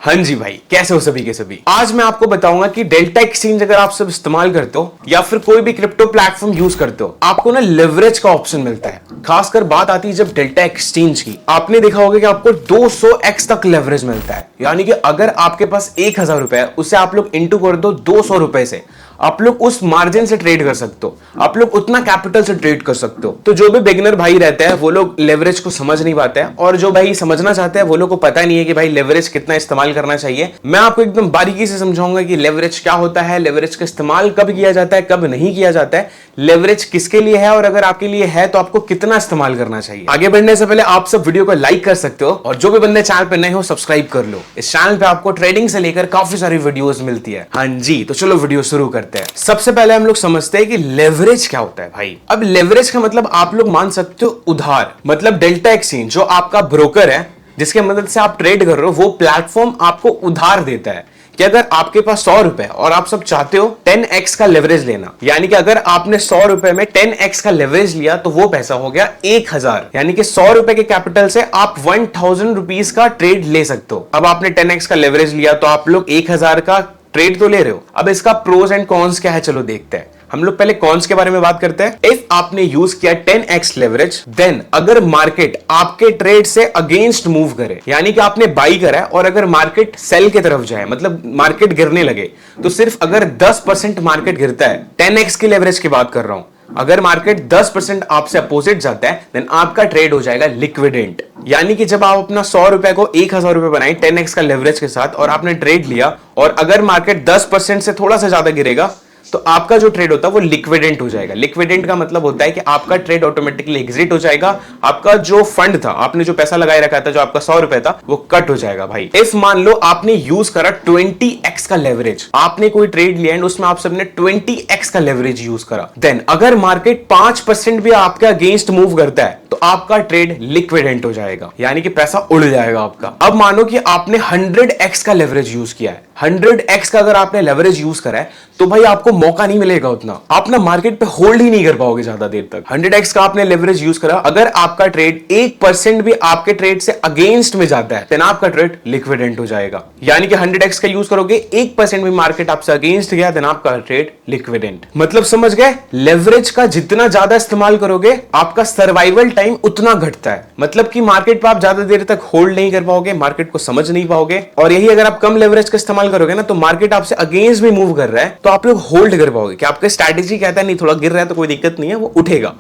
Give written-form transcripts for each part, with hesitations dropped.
हाँ जी भाई, कैसे हो सभी के सभी। आज मैं आपको बताऊंगा कि डेल्टा एक्सचेंज अगर आप सब इस्तेमाल करते हो या फिर कोई भी क्रिप्टो प्लेटफॉर्म यूज करते हो, आपको ना लेवरेज का ऑप्शन मिलता है। खासकर बात आती है जब डेल्टा एक्सचेंज की। आपने देखा होगा कि आपको 200x तक लेवरेज मिलता है। यानी कि अगर आपके पास 1000 रुपए है, उसे आप लोग इंटू कर दो 200 रुपए से, आप लोग उस मार्जिन से ट्रेड कर सकते हो, आप लोग उतना कैपिटल से ट्रेड कर सकते हो। तो जो भी बिगिनर भाई रहते हैं वो लोग लेवरेज को समझ नहीं पाते हैं, और जो भाई समझना चाहते हैं वो लोग को पता नहीं है कि भाई लेवरेज कितना इस्तेमाल करना चाहिए। मैं आपको एकदम बारीकी से समझाऊंगा कि लेवरेज क्या होता है, लेवरेज का इस्तेमाल कब किया जाता है, कब नहीं किया जाता है, लेवरेज किसके लिए है, और अगर आपके लिए है तो आपको कितना इस्तेमाल करना चाहिए। आगे बढ़ने से पहले आप सब वीडियो को लाइक कर सकते हो, और जो भी बंदे चैनल पे नए हो सब्सक्राइब कर लो। इस चैनल पे आपको ट्रेडिंग से लेकर काफी सारी वीडियोस मिलती है। हाँ जी, तो चलो वीडियो शुरू करते हैं। सबसे पहले हम लोग समझते हैं कि लेवरेज क्या होता है भाई। अब लेवरेज का मतलब आप लोग मान सकते हो उधार। मतलब डेल्टा एक्सचेंज जो आपका ब्रोकर है जिसके मदद से आप ट्रेड कर रहे हो, वो प्लेटफॉर्म आपको उधार देता है कि अगर आपके पास 100 रुपए और आप सब चाहते हो 10x का लेवरेज लेना, यानी कि अगर आपने 100 रुपए में 10x का लेवरेज लिया तो वो पैसा हो गया 1000। यानी कि 100 रुपए के कैपिटल से आप 1000 रुपीज का ट्रेड ले सकते हो। अब आपने 10x का लेवरेज लिया तो आप लोग 1000 का ट्रेड तो ले रहे हो। अब इसका प्रोस एंड कॉन्स क्या है, चलो देखते हैं। हम लोग पहले कॉन्स के बारे में बात करते हैं। इफ आपने यूज किया 10x लेवरेज, देन अगर मार्केट आपके ट्रेड से अगेंस्ट मूव करे, यानी कि आपने बाई करा है और अगर मार्केट सेल की तरफ जाए, मतलब मार्केट गिरने लगे, तो सिर्फ अगर 10% मार्केट गिरता है, 10x की लेवरेज की बात कर रहा हूं, अगर मार्केट 10% आपसे अपोजिट जाता है, देन आपका ट्रेड हो जाएगा लिक्विडेंट। यानी कि जब आप अपना 100 रुपए को 1000 रुपए बनाए 10x का लेवरेज के साथ और आपने ट्रेड लिया, और अगर मार्केट 10% से थोड़ा सा ज्यादा गिरेगा तो आपका जो ट्रेड होता है वो लिक्विडेंट हो जाएगा। लिक्विडेंट का मतलब होता है कि आपका ट्रेड ऑटोमेटिकली एग्जिट हो जाएगा, आपका जो फंड था, आपने जो पैसा लगाए रखा था, जो आपका 100 रुपए था, वो कट हो जाएगा भाई। इफ मान लो आपने यूज करा 20x का लेवरेज, आपने कोई ट्रेड लिया एंड उसमें आप सबने 20x का लेवरेज यूज करा, देन अगर मार्केट 5% भी आपके अगेंस्ट मूव करता है तो आपका ट्रेड लिक्विडेंट हो जाएगा, यानी कि पैसा उड़ जाएगा आपका। अब मानो कि आपने 100x का लेवरेज यूज किया है, 100x का अगर आपने लेवरेज यूज करा है तो भाई आपको मौका नहीं मिलेगा उतना, आप ना मार्केट पे होल्ड ही नहीं कर पाओगे ज्यादा देर तक। 100x का आपने लेवरेज यूज करा, अगर आपका ट्रेड 1% भी आपके ट्रेड से अगेंस्ट में जाता है, देन आपका ट्रेड लिक्विडेंट हो जाएगा। यानी कि 100x का यूज करोगे, 1% भी मार्केट आपसे अगेंस्ट गया, देन आपका ट्रेड लिक्विडेंट। मतलब समझ गए, लेवरेज का जितना ज्यादा इस्तेमाल करोगे आपका सर्वाइवल टाइम उतना घटता है। मतलब कि मार्केट पर आप ज्यादा देर तक होल्ड नहीं कर पाओगे, मार्केट को समझ नहीं पाओगे। और यही अगर आप कम लेवरेज का इस्तेमाल करोगे ना, तो मार्केट आपसे अगेंस्ट भी मूव कर रहा है तो आप लोग होल्ड कर पाओगे कि आपका स्ट्रैटेजी कहता है नहीं, थोड़ा गिर रहा है तो कोई दिक्कत नहीं है, वो उठेगा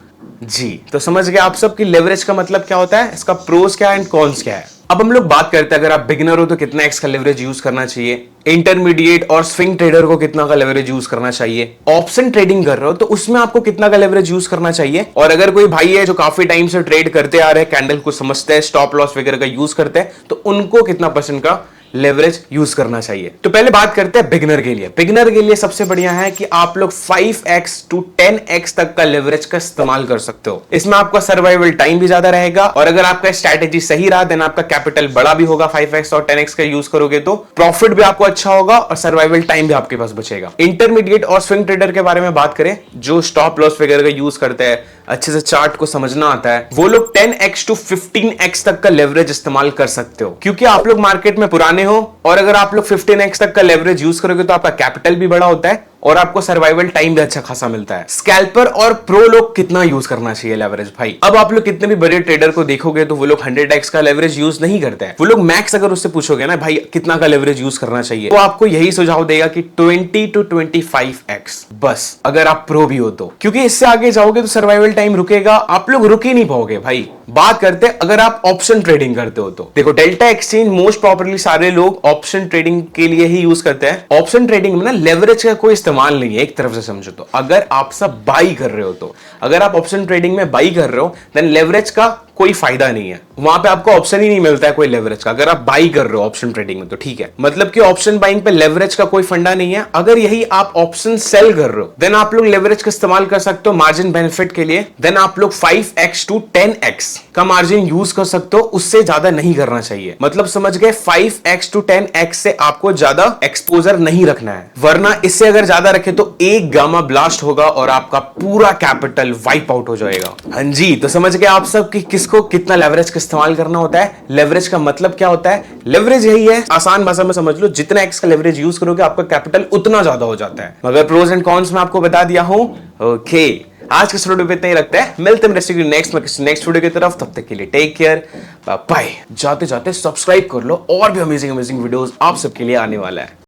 जी। तो समझ गए आप सब कि लेवरेज का मतलब क्या होता है, इसका प्रोस क्या है एंड कॉन्स क्या है। अब हम लोग बात करते हैं अगर आप बिगिनर हो तो कितना एक्स का लेवरेज यूज करना चाहिए, इंटरमीडिएट और स्विंग ट्रेडर को कितना का लेवरेज यूज करना चाहिए, ऑप्शन ट्रेडिंग कर रहे हो तो उसमें आपको कितना का लेवरेज यूज करना चाहिए, और अगर कोई भाई है जो काफी टाइम से ट्रेड करते आ रहे हैं, कैंडल को समझते हैं, स्टॉप लॉस वगैरह का यूज करते हैं, तो उनको कितना परसेंट का लेवरेज यूज करना चाहिए। तो पहले बात करते हैं बिगिनर के लिए। बिगिनर के लिए सबसे बढ़िया है कि आप लोग 5x to 10x तक का लेवरेज का इस्तेमाल कर सकते हो। इसमें आपका सर्वाइवल टाइम भी ज्यादा रहेगा, और अगर आपका स्ट्रैटेजी सही रहा देन आपका कैपिटल बड़ा भी होगा। 5x और 10x का यूज करोगे तो प्रॉफिट भी आपको अच्छा होगा और सर्वाइवल टाइम भी आपके पास बचेगा। इंटरमीडिएट और स्विंग ट्रेडर के बारे में बात करें, जो स्टॉप लॉस वगैरह का यूज करते हैं, अच्छे से चार्ट को समझना आता है, वो लोग 10x to 15x तक का लेवरेज इस्तेमाल कर सकते हो, क्योंकि आप लोग मार्केट में पुराने हो। और अगर आप लोग 15x तक का लेवरेज यूज करोगे तो आपका कैपिटल भी बड़ा होता है और आपको सर्वाइवल टाइम भी अच्छा खासा मिलता है। स्कैल्पर और प्रो लोग कितना यूज करना चाहिए लेवरेज भाई। अब आप लोग कितने भी बड़े ट्रेडर को देखोगे तो वो लोग 100x का लेवरेज यूज नहीं करते हैं। वो लोग मैक्स अगर उससे पूछोगे ना भाई कितना का लेवरेज यूज करना चाहिए, तो आपको यही सुझाव देगा कि 20 to 25x बस, अगर आप प्रो भी हो तो, क्योंकि इससे आगे जाओगे तो सर्वाइवल टाइम रुकेगा, आप लोग रुक ही नहीं पाओगे भाई। बात करते हैं अगर आप ऑप्शन ट्रेडिंग करते हो तो देखो, डेल्टा एक्सचेंज मोस्ट प्रॉपर्ली सारे लोग ऑप्शन ट्रेडिंग के लिए ही यूज करते हैं। ऑप्शन ट्रेडिंग में ना लेवरेज का कोई इस्तेमाल नहीं है, एक तरफ से समझो तो। अगर आप सब बाई कर रहे हो तो, अगर आप ऑप्शन ट्रेडिंग में बाई कर रहे हो, देन लेवरेज का कोई फायदा नहीं है, वहां पे आपको ऑप्शन ही नहीं मिलता है कोई लेवरेज का। अगर आप बाई कर रहे हो ऑप्शन ट्रेडिंग में तो ठीक है, मतलब कि ऑप्शन बाइंग पे लेवरेज का कोई फंडा नहीं है। अगर यही आप ऑप्शन सेल कर रहे हो, देन आप लोग लेवरेज का इस्तेमाल कर सकते हो मार्जिन बेनिफिट के लिए। देन आप लोग 5x to 10x का मार्जिन यूज कर सकते हो, उससे ज्यादा नहीं करना चाहिए। मतलब समझ गए, 5x to 10x से आपको ज्यादा एक्सपोजर नहीं रखना है, वरना इससे अगर ज्यादा रखे तो एक गामा ब्लास्ट होगा और आपका पूरा कैपिटल वाइप आउट हो जाएगा। हाँ जी, तो समझ गए आप सब कि किसको कितना लेवरेज का इस्तेमाल करना होता है। लेवरेज का मतलब क्या होता है? लेवरेज यही है, आसान भाषा में समझ लो, जितना एक्स का लेवरेज यूज करोगे आपका कैपिटल उतना ज्यादा हो जाता है। मगर प्रोज एंड कॉन्स में आपको बता दिया हूं। ओके, आज के वीडियो पे इतना ही रखते हैं, मिलते हैं नेक्स्ट वीडियो की तरफ। तब तक के लिए टेक केयर, बाय बाय। जाते जाते सब्सक्राइब कर लो, और भी अमेजिंग वीडियोस आप सबके लिए आने वाला है।